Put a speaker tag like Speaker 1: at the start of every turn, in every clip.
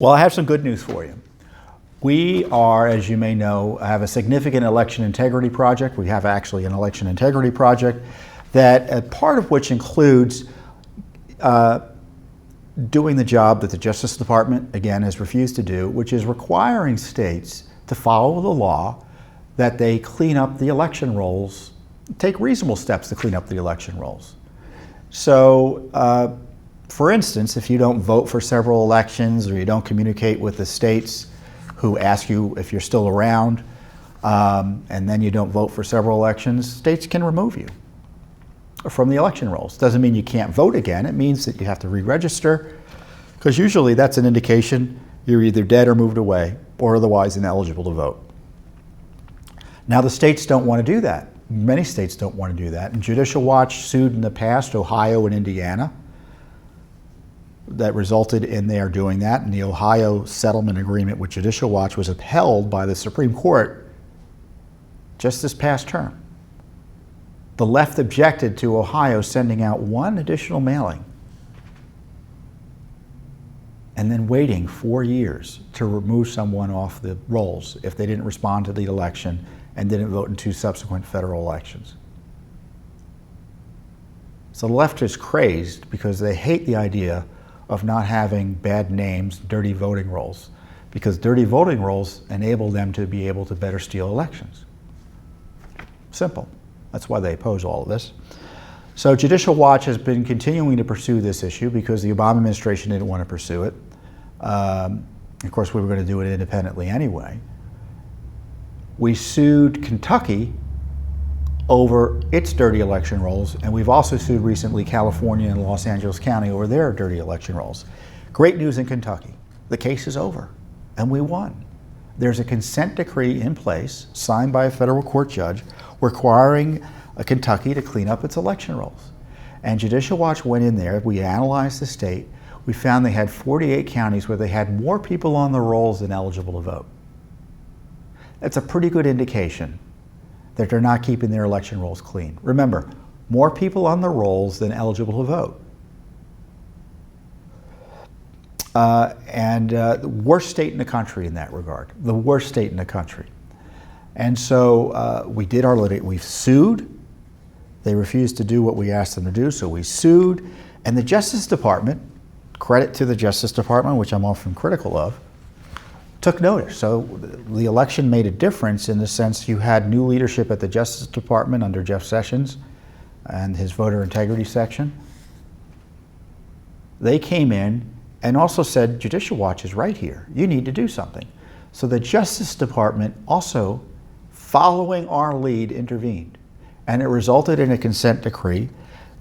Speaker 1: Well, I have some good news for you. We are, as you may know, have a significant election integrity project. We have actually an election integrity project that a part of which includes doing the job that the Justice Department, again, has refused to do, which is requiring states to follow the law, that they clean up the election rolls, take reasonable steps to clean up the election rolls. So, for instance, if you don't vote for several elections or you don't communicate with the states who ask you if you're still around, and then you don't vote for several elections, states can remove you from the election rolls. Doesn't mean you can't vote again. It means that you have to re-register, because usually that's an indication you're either dead or moved away or otherwise ineligible to vote. Now, the states don't want to do that. Many states don't want to do that. And Judicial Watch sued in the past Ohio and Indiana. That resulted in their doing that, and the Ohio settlement agreement with Judicial Watch was upheld by the Supreme Court just this past term. The left objected to Ohio sending out one additional mailing and then waiting 4 years to remove someone off the rolls if they didn't respond to the election and didn't vote in 2 subsequent federal elections. So the left is crazed because they hate the idea of not having bad names, dirty voting rolls, because dirty voting rolls enable them to be able to better steal elections. Simple. That's why they oppose all of this. So Judicial Watch has been continuing to pursue this issue because the Obama administration didn't want to pursue it. Of course, we were going to do it independently anyway. We sued Kentucky over its dirty election rolls, and we've also sued recently California and Los Angeles County over their dirty election rolls. Great news in Kentucky. The case is over, and we won. There's a consent decree in place, signed by a federal court judge, requiring Kentucky to clean up its election rolls. And Judicial Watch went in there, we analyzed the state, we found they had 48 counties where they had more people on the rolls than eligible to vote. That's a pretty good indication that they're not keeping their election rolls clean. Remember, more people on the rolls than eligible to vote. The worst state in the country in that regard, the worst state in the country. And so we did our we've sued. They refused to do what we asked them to do, so we sued. And the Justice Department, credit to the Justice Department, which I'm often critical of, took notice. So the election made a difference in the sense you had new leadership at the Justice Department under Jeff Sessions and his voter integrity section. They came in and also said, Judicial Watch is right here. You need to do something. So the Justice Department also, following our lead, intervened. And it resulted in a consent decree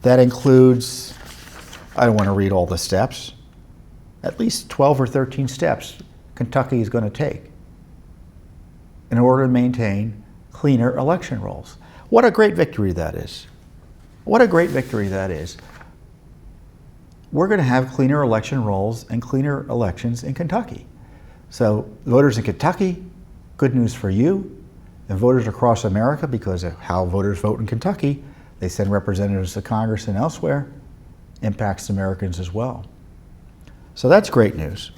Speaker 1: that includes, I don't want to read all the steps, at least 12 or 13 steps Kentucky is going to take in order to maintain cleaner election rolls. What a great victory that is. What a great victory that is. We're going to have cleaner election rolls and cleaner elections in Kentucky. So voters in Kentucky, good news for you, and voters across America, because of how voters vote in Kentucky, they send representatives to Congress and elsewhere, impacts Americans as well. So that's great news.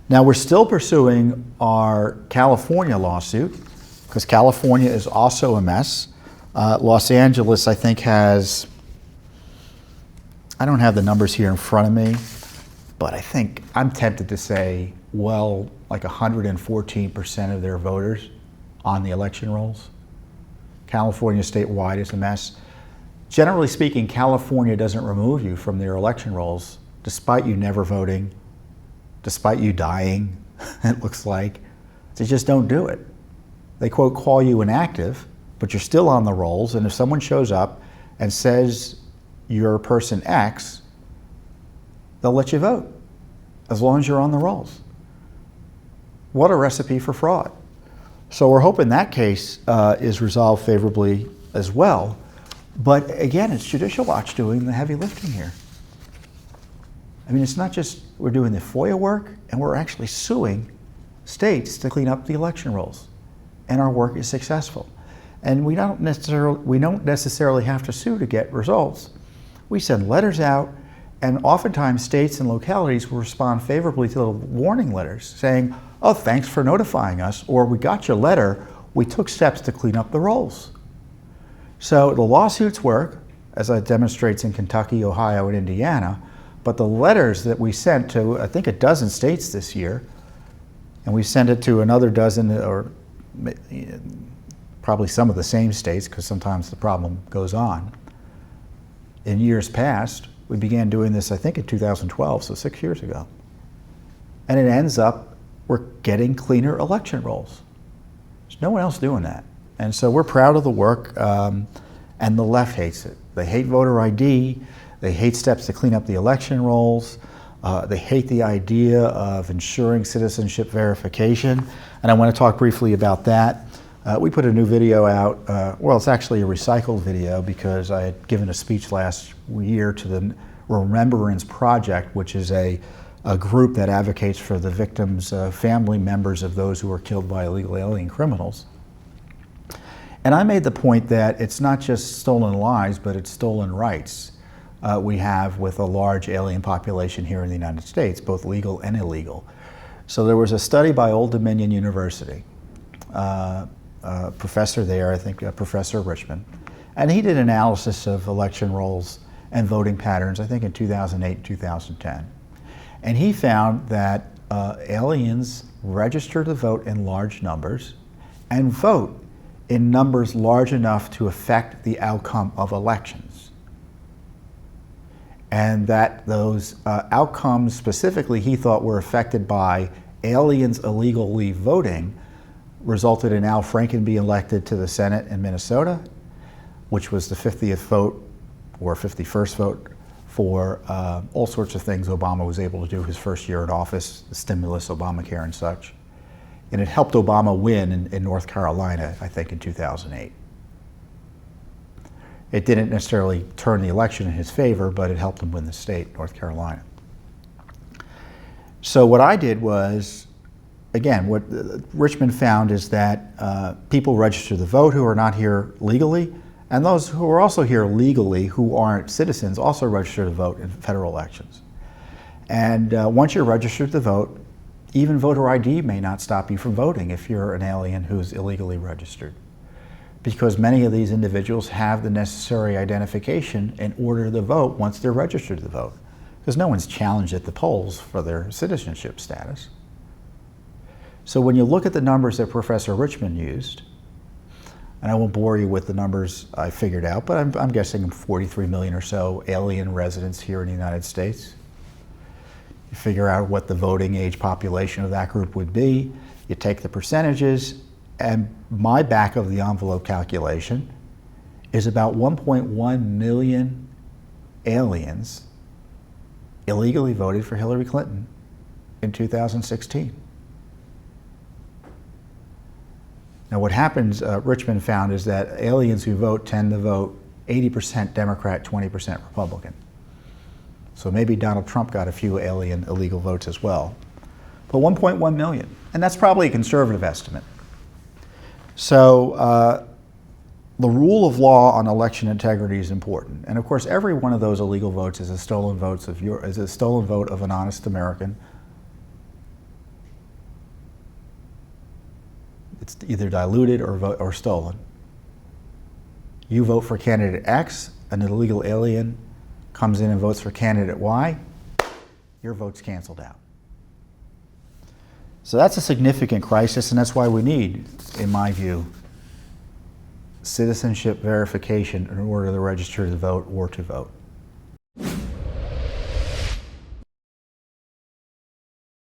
Speaker 1: Now, we're still pursuing our California lawsuit because California is also a mess. Los Angeles, I think, has, I don't have the numbers here in front of me, but I think I'm tempted to say, well, like 114% of their voters on the election rolls. California statewide is a mess. Generally speaking, California doesn't remove you from their election rolls, despite you never voting, despite you dying, it looks like. They just don't do it. They, quote, call you inactive, but you're still on the rolls, and if someone shows up and says you're person X, they'll let you vote, as long as you're on the rolls. What a recipe for fraud. So we're hoping that case is resolved favorably as well. But again, it's Judicial Watch doing the heavy lifting here. I mean, it's not just we're doing the FOIA work, and we're actually suing states to clean up the election rolls. And our work is successful. And we don't necessarily have to sue to get results. We send letters out, And oftentimes states and localities will respond favorably to the warning letters saying, oh, thanks for notifying us, or we got your letter, we took steps to clean up the rolls. So the lawsuits work, as it demonstrates in Kentucky, Ohio, and Indiana, but the letters that we sent to, I think, a dozen states this year, and we sent it to another dozen, or probably some of the same states, because sometimes the problem goes on. In years past, we began doing this, I think, in 2012, so 6 years ago. And it ends up, we're getting cleaner election rolls. There's no one else doing that. And so we're proud of the work, and the left hates it. They hate voter ID, they hate steps to clean up the election rolls, they hate the idea of ensuring citizenship verification, and I want to talk briefly about that. We put a new video out, well, it's actually a recycled video because I had given a speech last year to the Remembrance Project, which is a group that advocates for the victims' family members of those who were killed by illegal alien criminals. And I made the point that it's not just stolen lives, but it's stolen rights we have with a large alien population here in the United States, both legal and illegal. So there was a study by Old Dominion University, professor there, I think Professor Richmond, and he did analysis of election rolls and voting patterns, I think in 2008, 2010. And he found that aliens register to vote in large numbers and vote in numbers large enough to affect the outcome of elections. And that those outcomes specifically he thought were affected by aliens illegally voting resulted in Al Franken being elected to the Senate in Minnesota, which was the 50th vote or 51st vote for all sorts of things Obama was able to do his first year in office, the stimulus, Obamacare and such. And it helped Obama win in North Carolina, I think, in 2008. It didn't necessarily turn the election in his favor, but it helped him win the state, North Carolina. So what I did was, again, what Richmond found is that people register to vote who are not here legally, and those who are also here legally who aren't citizens also register to vote in federal elections. And once you're registered to vote, even voter ID may not stop you from voting if you're an alien who's illegally registered, because many of these individuals have the necessary identification in order to vote once they're registered to vote, because no one's challenged at the polls for their citizenship status. So when you look at the numbers that Professor Richmond used, and I won't bore you with the numbers I figured out, but I'm guessing 43 million or so alien residents here in the United States. You figure out what the voting age population of that group would be, you take the percentages, and my back of the envelope calculation is about 1.1 million aliens illegally voted for Hillary Clinton in 2016. Now what happens, Richmond found, is that aliens who vote tend to vote 80% Democrat, 20% Republican. So maybe Donald Trump got a few alien illegal votes as well. But 1.1 million, and that's probably a conservative estimate. So the rule of law on election integrity is important. And of course, every one of those illegal votes is a stolen vote of an honest American. It's either diluted or stolen. You vote for candidate X, an illegal alien comes in and votes for candidate Y, your vote's canceled out. So that's a significant crisis, and that's why we need, in my view, citizenship verification in order to register to vote or to vote.